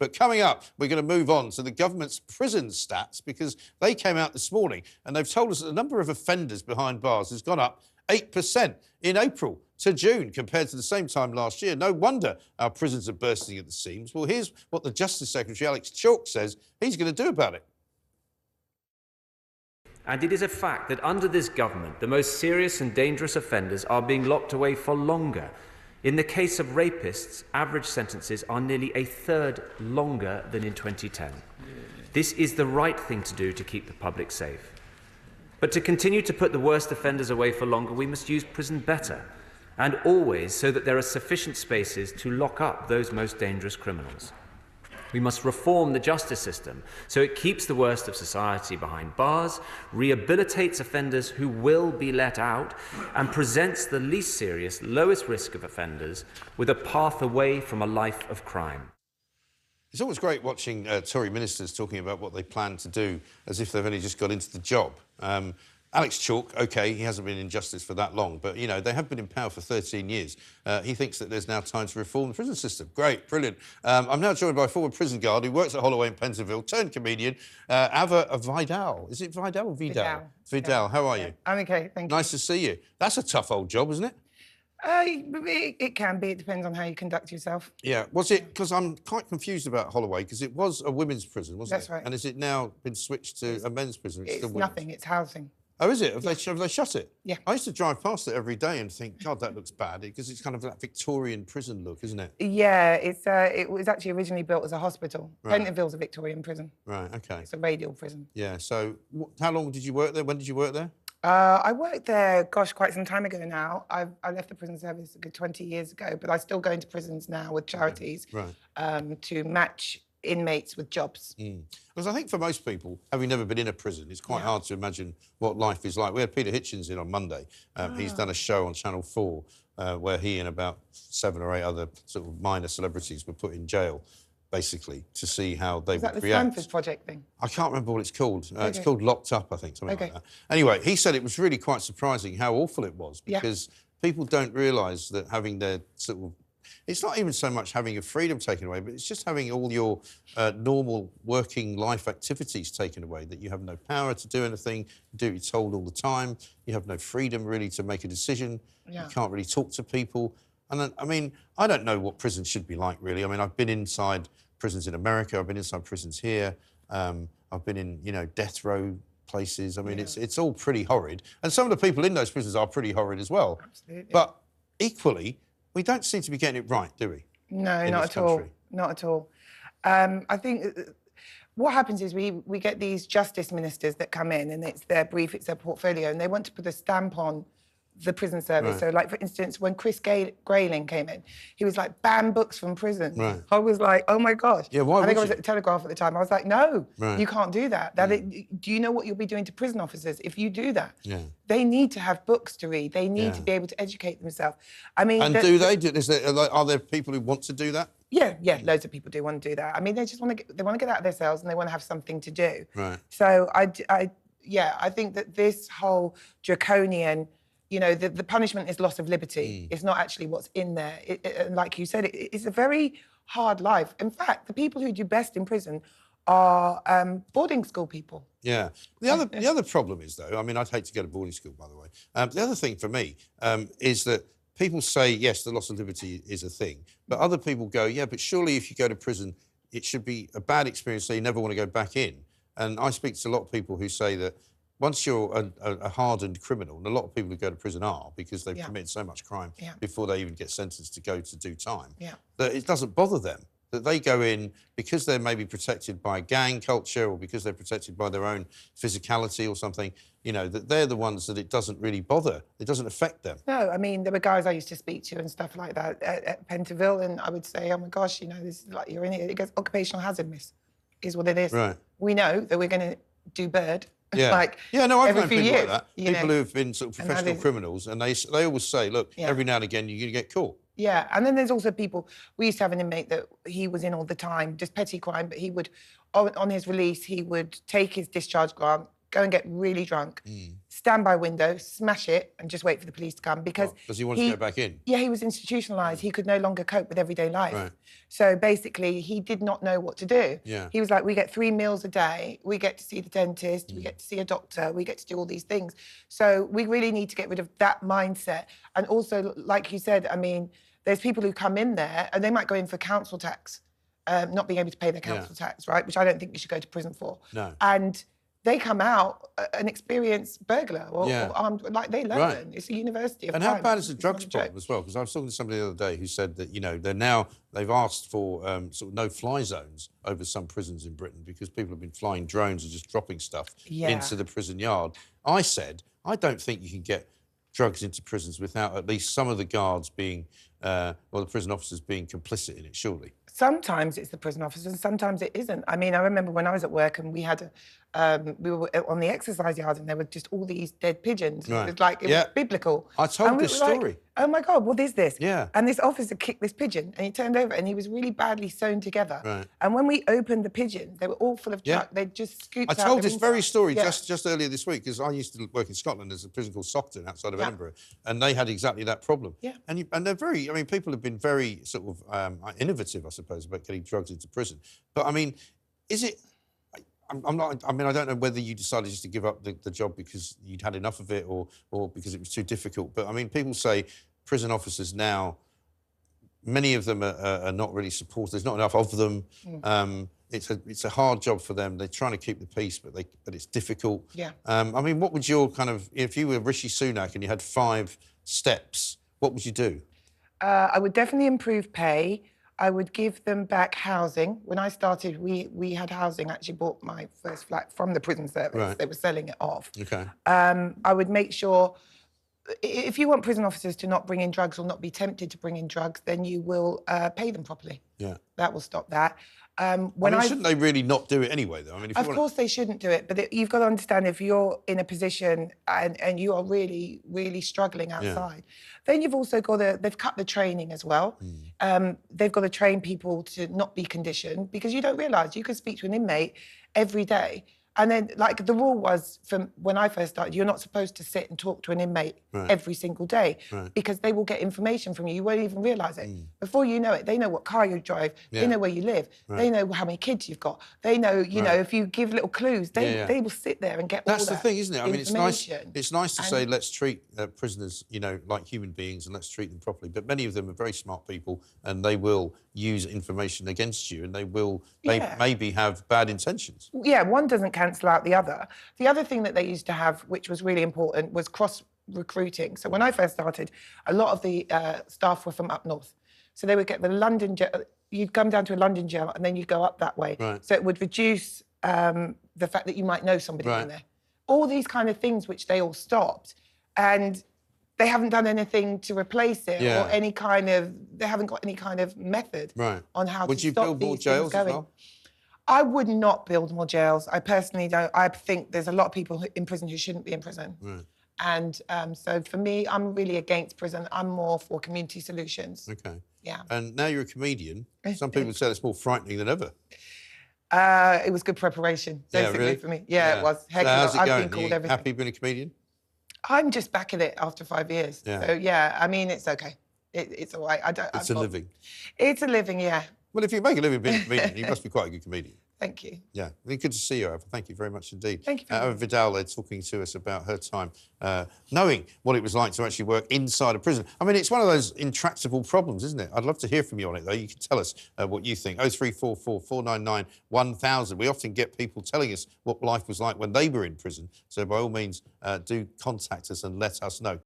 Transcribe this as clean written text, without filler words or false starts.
But coming up, we're going to move on to the government's prison stats, because they came out this morning and they've told us that the number of offenders behind bars has gone up 8% in April to June compared to the same time last year. No wonder our prisons are bursting at the seams. Well, here's what the Justice Secretary, Alex Chalk, says he's going to do about it. And it is a fact that under this government, the most serious and dangerous offenders are being locked away for longer. In the case of rapists, average sentences are nearly a third longer than in 2010. This is the right thing to do to keep the public safe. But to continue to put the worst offenders away for longer, we must use prison better, and always so that there are sufficient spaces to lock up those most dangerous criminals. We must reform the justice system so it keeps the worst of society behind bars, rehabilitates offenders who will be let out, and presents the least serious, lowest risk of offenders with a path away from a life of crime. It's always great watching Tory ministers talking about what they plan to do as if they've only just got into the job. Alex Chalk, OK, he hasn't been in justice for that long, but, you know, they have been in power for 13 years. He thinks that there's now time to reform the prison system. Great, brilliant. I'm now joined by a former prison guard who works at Holloway in Pentonville, turned comedian, Ava Vidal. Is it Vidal or Vidal? Vidal, how are you? I'm OK, thank you. Nice to see you. That's a tough old job, isn't it? It can be. It depends on how you conduct yourself. Yeah. Was it... Because I'm quite confused about Holloway, because it was a women's prison, wasn't it? That's right. And has it now been switched to a men's prison? It's nothing. It's housing. Oh, is it? Have they shut it? Yeah. I used to drive past it every day and think, God, that looks bad, because it's kind of that Victorian prison look, isn't it? Yeah, it was actually originally built as a hospital. Right. Pentonville's a Victorian prison. Right, OK. It's a radial prison. Yeah, so how long did you work there? When did you work there? I worked there, gosh, quite some time ago now. I left the prison service a good 20 years ago, but I still go into prisons now with charities to match inmates with jobs. Because I think for most people, having never been in a prison, it's quite hard to imagine what life is like. We had Peter Hitchens in on Monday. He's done a show on Channel 4 where he and about 7 or 8 other sort of minor celebrities were put in jail, basically, to see how they would react. Is that the Stanford Project thing? I can't remember what it's called. It's called Locked Up, I think, something like that. Anyway, he said it was really quite surprising how awful it was, because people don't realise that having their sort of... It's not even so much having your freedom taken away, but it's just having all your normal working life activities taken away, that you have no power to do anything, you do what you're told all the time, you have no freedom really to make a decision, you can't really talk to people. And then, I mean, I don't know what prison should be like, really. I mean, I've been inside prisons in America, I've been inside prisons here, I've been in, you know, death row places. I mean, it's all pretty horrid. And some of the people in those prisons are pretty horrid as well. Absolutely. But equally, we don't seem to be getting it right, do we? No, not at all. Not at all. I think what happens is we get these justice ministers that come in, and it's their brief, it's their portfolio, and they want to put a stamp on the prison service. So, like, for instance, when Chris Grayling came in, he was like, ban books from prison. I was like, oh, my gosh. Yeah, why I think I was at the Telegraph at the time. I was like, no, you can't do that. Do you know what you'll be doing to prison officers if you do that? They need to have books to read. They need to be able to educate themselves. I mean... And do they? Are there people who want to do that? Yeah, loads of people do want to do that. I mean, they just want to get out of their cells and they want to have something to do. So, I think that this whole draconian... You know, the punishment is loss of liberty. It's not actually what's in there. Like you said, it's a very hard life. In fact, the people who do best in prison are boarding school people. Yeah. The other problem is, though, I mean, I'd hate to go to boarding school, by the way. The other thing for me is that people say, yes, the loss of liberty is a thing, but other people go, yeah, but surely if you go to prison, it should be a bad experience so you never want to go back in. And I speak to a lot of people who say that once you're a hardened criminal, and a lot of people who go to prison are, because they've committed so much crime before they even get sentenced to go to do time, that it doesn't bother them, that they go in because they're maybe protected by gang culture or because they're protected by their own physicality or something, you know, that they're the ones that it doesn't really bother. It doesn't affect them. No, I mean, there were guys I used to speak to and stuff like that at Pentonville, and I would say, oh, my gosh, you know, this is like, you're in it. It goes, occupational hazard, miss, is what it is. We know that we're going to do bird. Like I've known people years, like that. People who've been sort of professional criminals, and they always say, look, every now and again you're going to get caught. Yeah, and then there's also people, we used to have an inmate that he was in all the time, just petty crime, but he would, on his release, he would take his discharge grant, go and get really drunk, stand by a window, smash it, and just wait for the police to come because does he want to go back in? Yeah, he was institutionalised. He could no longer cope with everyday life. Right. So basically, he did not know what to do. Yeah. He was like, we get 3 meals a day, we get to see the dentist, we get to see a doctor, we get to do all these things. So we really need to get rid of that mindset. And also, like you said, I mean, there's people who come in there and they might go in for council tax, not being able to pay their council tax, right? Which I don't think you should go to prison for. No. And they come out an experienced burglar or armed, like they learn. Right. It's a university of And crime. how bad is the drugs problem as well? Because I was talking to somebody the other day who said that, you know, they've asked for sort of no-fly zones over some prisons in Britain because people have been flying drones and just dropping stuff into the prison yard. I said, I don't think you can get drugs into prisons without at least some of the guards being, the prison officers being complicit in it, surely. Sometimes it's the prison officers and sometimes it isn't. I mean, I remember when I was at work and we had we were on the exercise yard and there were just all these dead pigeons. Right. It was like, it was biblical. I told this story. Like, oh my God, what is this? Yeah. And this officer kicked this pigeon and he turned over and he was really badly sewn together. Right. And when we opened the pigeons, they were all full of drugs. They'd just scooped out I told this inside. very story just earlier this week because I used to work in Scotland. There's a prison called Stockton outside of Edinburgh, and they had exactly that problem. Yeah. And they're very, I mean, people have been very sort of innovative, I suppose, about getting drugs into prison. But I mean, is it? I'm not. I mean, I don't know whether you decided just to give up the job because you'd had enough of it, or because it was too difficult. But I mean, people say prison officers now, many of them are not really supported. There's not enough of them. It's a hard job for them. They're trying to keep the peace, but it's difficult. Yeah. I mean, what would your kind of, if you were Rishi Sunak and you had 5 steps, what would you do? I would definitely improve pay. I would give them back housing. When I started, we had housing. I actually bought my first flat from the prison service. Right. They were selling it off. Okay. I would make sure, if you want prison officers to not bring in drugs or not be tempted to bring in drugs, then you will pay them properly. Yeah. That will stop that. Shouldn't they really not do it anyway, though? I mean, if of course they shouldn't do it, but you've got to understand if you're in a position and you are really, really struggling outside, then you've also got to, they've cut the training as well. They've got to train people to not be conditioned because you don't realise you could speak to an inmate every day. And then, like, the rule was, from when I first started, you're not supposed to sit and talk to an inmate every single day because they will get information from you. You won't even realise it. Before you know it, they know what car you drive, they know where you live, they know how many kids you've got, they know, you know, if you give little clues, they will sit there and get all that. That's the thing, isn't it? I mean, it's nice to say let's treat prisoners, you know, like human beings and let's treat them properly. But many of them are very smart people and they will use information against you and they maybe have bad intentions. Yeah, one doesn't cancel out the other. The other thing that they used to have, which was really important, was cross-recruiting. So when I first started, a lot of the staff were from up north. So they would get the London jail, you'd come down to a London jail and then you'd go up that way. Right. So it would reduce the fact that you might know somebody in there. All these kind of things which they all stopped. And they haven't done anything to replace it or any kind of, they haven't got any kind of method on how to stop these things going. Would you build more jails as well? I would not build more jails. I personally don't. I think there's a lot of people in prison who shouldn't be in prison. Right. And so for me, I'm really against prison. I'm more for community solutions. Okay. Yeah. And now you're a comedian. Some people say it's more frightening than ever. It was good preparation, basically, for me. Yeah, it was. Heck, so how's it going? Are you happy being a comedian? I'm just back at it after 5 years. Yeah. So, yeah, I mean, it's okay. It's all right. It's a living. It's a living, yeah. Well, if you make a living being a comedian, you must be quite a good comedian. Thank you. Yeah, good to see you, Ava. Thank you very much indeed. Thank you. Ava Vidal there talking to us about her time, knowing what it was like to actually work inside a prison. I mean, it's one of those intractable problems, isn't it? I'd love to hear from you on it, though. You can tell us what you think. 0344 499 1000. We often get people telling us what life was like when they were in prison. So by all means, do contact us and let us know.